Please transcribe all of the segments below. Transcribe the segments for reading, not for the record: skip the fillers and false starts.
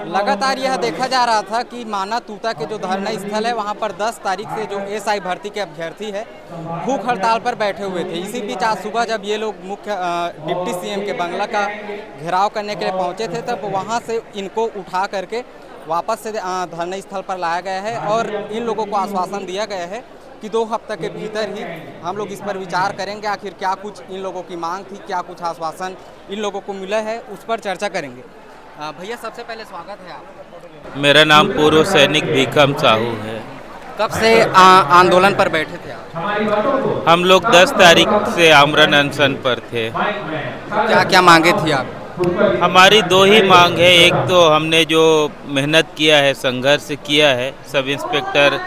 लगातार यह देखा जा रहा था कि माना तूता के जो धरना स्थल है वहां पर 10 तारीख से जो एसआई भर्ती के अभ्यर्थी है भूख हड़ताल पर बैठे हुए थे। इसी बीच आज सुबह जब ये लोग मुख्य डिप्टी सीएम के बंगला का घेराव करने के लिए पहुंचे थे तब वहां से इनको उठा करके वापस से धरना स्थल पर लाया गया है और इन लोगों को आश्वासन दिया गया है कि 2 हफ्ते के भीतर ही हम लोग इस पर विचार करेंगे। आखिर क्या कुछ इन लोगों की मांग थी, क्या कुछ आश्वासन इन लोगों को मिला है, उस पर चर्चा करेंगे। भैया सबसे पहले स्वागत है आप। मेरा नाम पूर्व सैनिक भीखम साहू है। कब से आंदोलन पर बैठे थे आप? हम लोग 10 तारीख से आमरण अनशन पर थे। क्या क्या मांगे थी आप? हमारी 2 ही मांग है। एक तो हमने जो मेहनत किया है, संघर्ष किया है, सब इंस्पेक्टर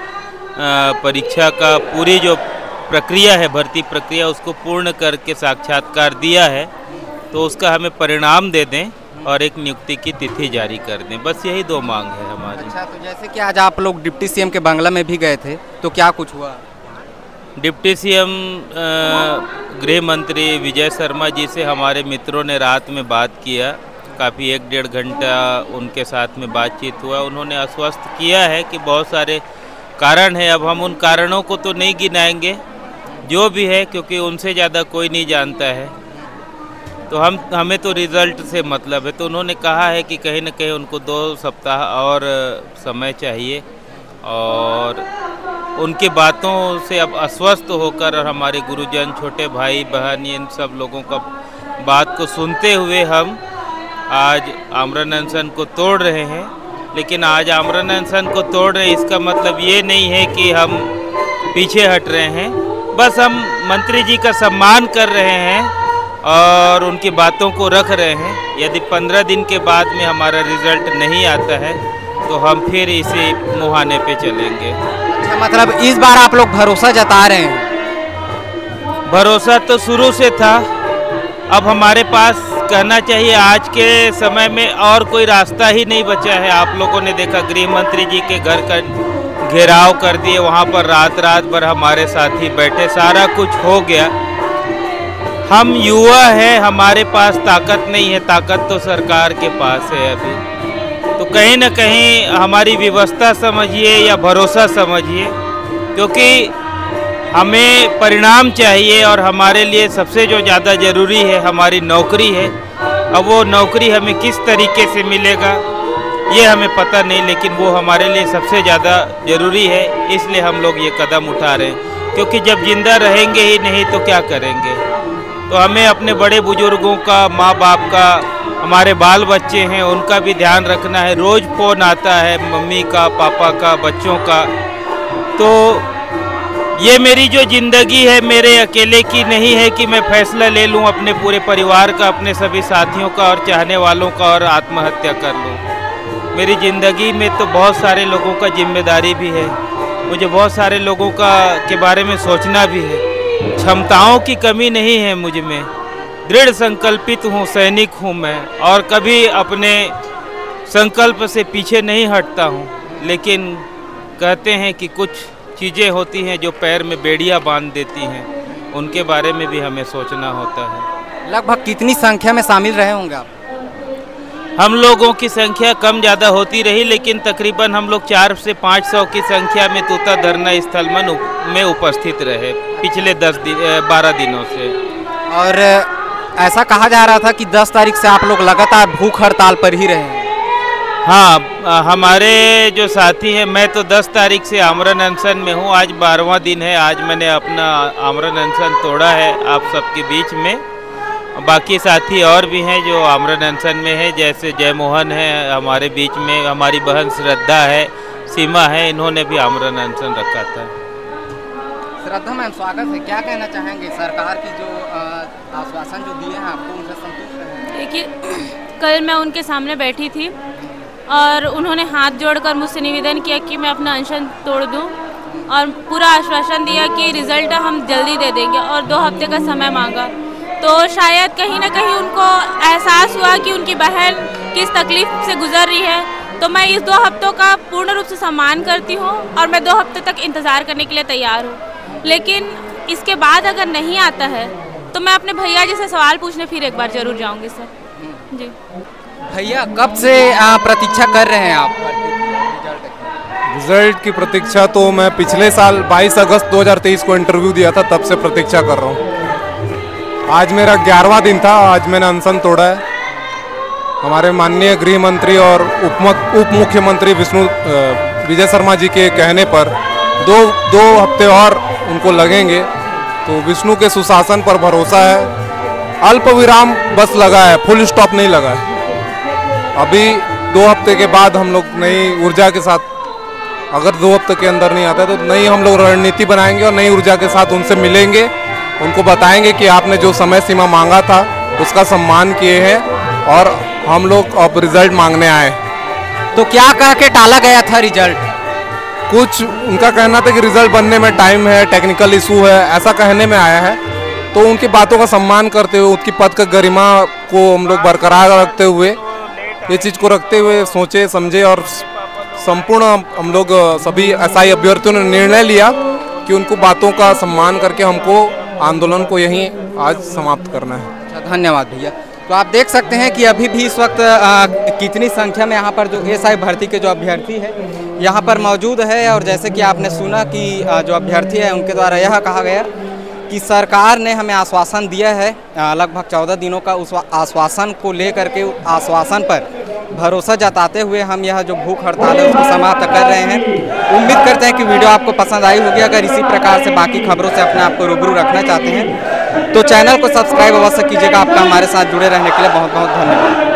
परीक्षा का पूरी जो प्रक्रिया है, भर्ती प्रक्रिया, उसको पूर्ण करके साक्षात्कार दिया है, तो उसका हमें परिणाम दे दें और एक नियुक्ति की तिथि जारी कर दें। बस यही 2 मांग है हमारी। अच्छा, तो जैसे कि आज आप लोग डिप्टी सीएम के बंगला में भी गए थे, तो क्या कुछ हुआ? डिप्टी सीएम गृह मंत्री विजय शर्मा जी से हमारे मित्रों ने रात में बात किया। काफ़ी 1-1.5 घंटा उनके साथ में बातचीत हुआ। उन्होंने आश्वस्त किया है कि बहुत सारे कारण है। अब हम उन कारणों को तो नहीं गिनाएंगे, जो भी है, क्योंकि उनसे ज़्यादा कोई नहीं जानता है। तो हमें तो रिज़ल्ट से मतलब है। तो उन्होंने कहा है कि कहीं न कहीं उनको 2 सप्ताह और समय चाहिए और उनकी बातों से अब अस्वस्थ होकर और हमारे गुरुजन, छोटे भाई बहन, इन सब लोगों का बात को सुनते हुए हम आज आमरण अनशन को तोड़ रहे हैं। लेकिन आज आमरण अनशन को तोड़ रहे हैं इसका मतलब ये नहीं है कि हम पीछे हट रहे हैं। बस हम मंत्री जी का सम्मान कर रहे हैं और उनकी बातों को रख रहे हैं। यदि 15 दिन के बाद में हमारा रिजल्ट नहीं आता है तो हम फिर इसी मुहाने पे चलेंगे। अच्छा, मतलब इस बार आप लोग भरोसा जता रहे हैं? भरोसा तो शुरू से था। अब हमारे पास कहना चाहिए आज के समय में और कोई रास्ता ही नहीं बचा है। आप लोगों ने देखा गृह मंत्री जी के घर का घेराव कर दिए, वहाँ पर रात भर हमारे साथी बैठे, सारा कुछ हो गया। हम युवा हैं, हमारे पास ताकत नहीं है, ताकत तो सरकार के पास है अभी। तो कहीं न कहीं हमारी व्यवस्था समझिए या भरोसा समझिए, क्योंकि हमें परिणाम चाहिए और हमारे लिए सबसे जो ज़्यादा ज़रूरी है हमारी नौकरी है। अब वो नौकरी हमें किस तरीके से मिलेगा ये हमें पता नहीं, लेकिन वो हमारे लिए सबसे ज़्यादा ज़रूरी है। इसलिए हम लोग ये कदम उठा रहे हैं, क्योंकि जब जिंदा रहेंगे ही नहीं तो क्या करेंगे। तो हमें अपने बड़े बुजुर्गों का, माँ बाप का, हमारे बाल बच्चे हैं, उनका भी ध्यान रखना है। रोज़ फ़ोन आता है मम्मी का, पापा का, बच्चों का। तो ये मेरी जो ज़िंदगी है मेरे अकेले की नहीं है कि मैं फैसला ले लूँ अपने पूरे परिवार का, अपने सभी साथियों का और चाहने वालों का और आत्महत्या कर लूँ। मेरी ज़िंदगी में तो बहुत सारे लोगों का जिम्मेदारी भी है, मुझे बहुत सारे लोगों के बारे में सोचना भी है। क्षमताओं की कमी नहीं है मुझ में, दृढ़ संकल्पित हूँ, सैनिक हूँ मैं और कभी अपने संकल्प से पीछे नहीं हटता हूँ। लेकिन कहते हैं कि कुछ चीज़ें होती हैं जो पैर में बेड़ियाँ बांध देती हैं, उनके बारे में भी हमें सोचना होता है। लगभग कितनी संख्या में शामिल रहे होंगे आप? हम लोगों की संख्या कम ज़्यादा होती रही, लेकिन तकरीबन हम लोग 400 से 500 की संख्या में तूता धरना स्थल में उपस्थित रहे पिछले 12 दिनों से। और ऐसा कहा जा रहा था कि 10 तारीख से आप लोग लगातार भूख हड़ताल पर ही रहे हैं। हाँ, हमारे जो साथी हैं, मैं तो 10 तारीख से आमरण अनशन में हूँ। आज 12वां दिन है। आज मैंने अपना आमरण अनशन तोड़ा है आप सबके बीच में। बाकी साथी और भी हैं जो आमरण अनशन में है, जैसे जयमोहन है हमारे बीच में, हमारी बहन श्रद्धा है, सीमा है, इन्होंने भी आमरण अनशन रखा था। श्रद्धा मैम, स्वागत है। क्या कहना चाहेंगे? सरकार की जो आश्वासन जो दिए हैं आपको, उनसे संतुष्ट हैं? देखिए, कल मैं उनके सामने बैठी थी और उन्होंने हाथ जोड़कर मुझसे निवेदन किया कि मैं अपना अनशन तोड़ दूं और पूरा आश्वासन दिया कि रिज़ल्ट हम जल्दी दे देंगे और 2 हफ्ते का समय मांगा। तो शायद कहीं ना कहीं उनको एहसास हुआ कि उनकी बहन किस तकलीफ़ से गुजर रही है। तो मैं इस 2 हफ्तों का पूर्ण रूप से सम्मान करती हूँ और मैं 2 हफ्ते तक इंतज़ार करने के लिए तैयार हूँ। लेकिन इसके बाद अगर नहीं आता है तो मैं अपने भैया जी से सवाल पूछने फिर एक बार ज़रूर जाऊँगी सर। जी भैया कब से प्रतीक्षा कर रहे हैं आप रिजल्ट की प्रतीक्षा? तो मैं पिछले साल 22 अगस्त 2023 को इंटरव्यू दिया था, तब से प्रतीक्षा कर रहा हूँ। आज मेरा 11वां दिन था, आज मैंने अनशन तोड़ा है। हमारे माननीय गृह मंत्री और उप मुख्यमंत्री विजय शर्मा जी के कहने पर दो हफ्ते और उनको लगेंगे, तो विष्णु के सुशासन पर भरोसा है। अल्प विराम बस लगा है, फुल स्टॉप नहीं लगा है। अभी 2 हफ्ते के बाद हम लोग नई ऊर्जा के साथ, अगर 2 हफ्ते के अंदर नहीं आता तो नई हम लोग रणनीति बनाएंगे और नई ऊर्जा के साथ उनसे मिलेंगे, उनको बताएंगे कि आपने जो समय सीमा मांगा था उसका सम्मान किए हैं और हम लोग अब रिजल्ट मांगने आए। तो क्या कह के टाला गया था रिजल्ट? कुछ उनका कहना था कि रिजल्ट बनने में टाइम है, टेक्निकल इशू है, ऐसा कहने में आया है। तो उनकी बातों का सम्मान करते हुए, उनकी पद का गरिमा को हम लोग बरकरार रखते हुए, ये चीज़ को रखते हुए सोचे समझे और संपूर्ण हम लोग सभी एसआई अभ्यर्थियों ने निर्णय लिया कि उनको बातों का सम्मान करके हमको आंदोलन को यहीं आज समाप्त करना है। धन्यवाद भैया। तो आप देख सकते हैं कि अभी भी इस वक्त कितनी संख्या में यहाँ पर जो एसआई भर्ती के जो अभ्यर्थी है यहाँ पर मौजूद है। और जैसे कि आपने सुना कि जो अभ्यर्थी है उनके द्वारा यह कहा गया कि सरकार ने हमें आश्वासन दिया है, लगभग 14 दिनों का उस आश्वासन को लेकर के आश्वासन पर भरोसा जताते हुए हम यह जो भूख हड़ताल है उसको समाप्त कर रहे हैं। उम्मीद करते हैं कि वीडियो आपको पसंद आई होगी। अगर इसी प्रकार से बाकी खबरों से अपने आप को रूबरू रखना चाहते हैं तो चैनल को सब्सक्राइब अवश्य कीजिएगा। आपका हमारे साथ जुड़े रहने के लिए बहुत बहुत धन्यवाद।